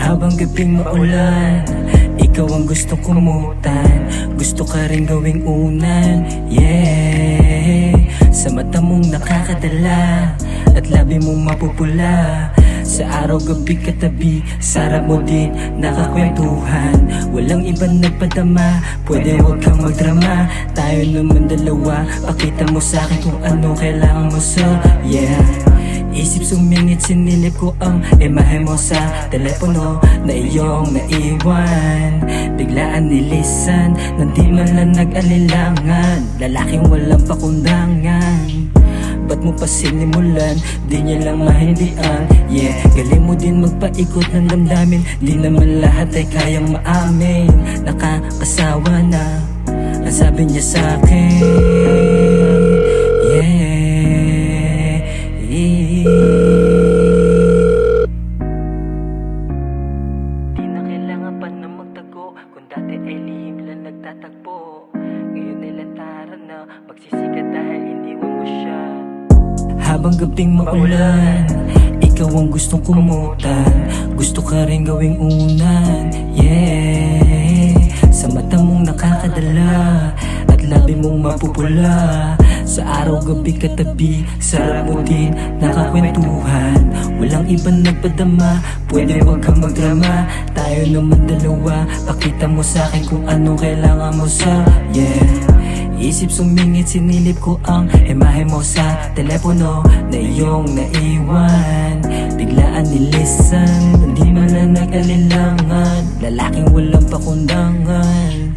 Habang gabing maulan, ikaw ang gustong kumutan. Gusto ka rin gawing unan, yeah. Sa mata mong nakakadala at labi mong mapupula. Sa araw-gabi katabi, sarap mo din nakakwentuhan. Walang ibang nagpadama, pwede huwag kang magdrama. Tayo naman dalawa, pakita mo sa'kin kung ano kailangan mo sa, yeah. Isip sumingit, sinilip ko ang imahe mo sa telepono na iyong naiwan. Biglaan nilisan, nang di man lang nag-alilangan. Lalaking walang pakundangan, ba't mo pa sinimulan? Di niya lang mahindian, yeah. Galing mo din magpaikot ng damdamin. Di naman lahat ay kayang maamin. Nakakasawa na ang sabi niya sa'kin, yeah. Di na kailangan pa na magtago. Kung dati ay lihim lang nagtatagpo, ngayon ay lantaran na magsisikat dahil iniwan mo siya. Habang gabing maulan, ikaw ang gustong kumutan. Gusto ka rin gawing unan, yeah. Sa mata mong nakakadala at labi mong mapupula. Sa araw-gabi katabi, sarap mo din nakakwentuhan. Walang ibang nagpadama, pwede huwag kang magdrama. Tayo naman dalawa, pakita mo sa'kin kung ano kailangan mo sa, yeah. Isip sumingit, sinilip ko ang imahe mo sa telepono na iyong naiwan. Biglaan nilisan, hindi man lang nag-alilangan. Lalaking walang pakundangan,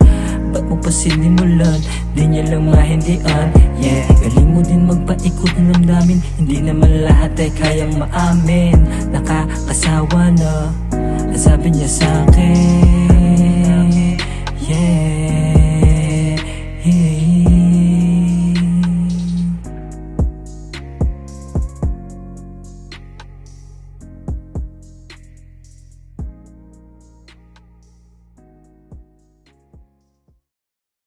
ba't mo pa sinimulan? Di niya lang mahindian, yeah. Galing mo din magpaikot ng damdamin. Hindi naman lahat ay kayang maamin. Nakakasawa na ang sabi niya sa'kin,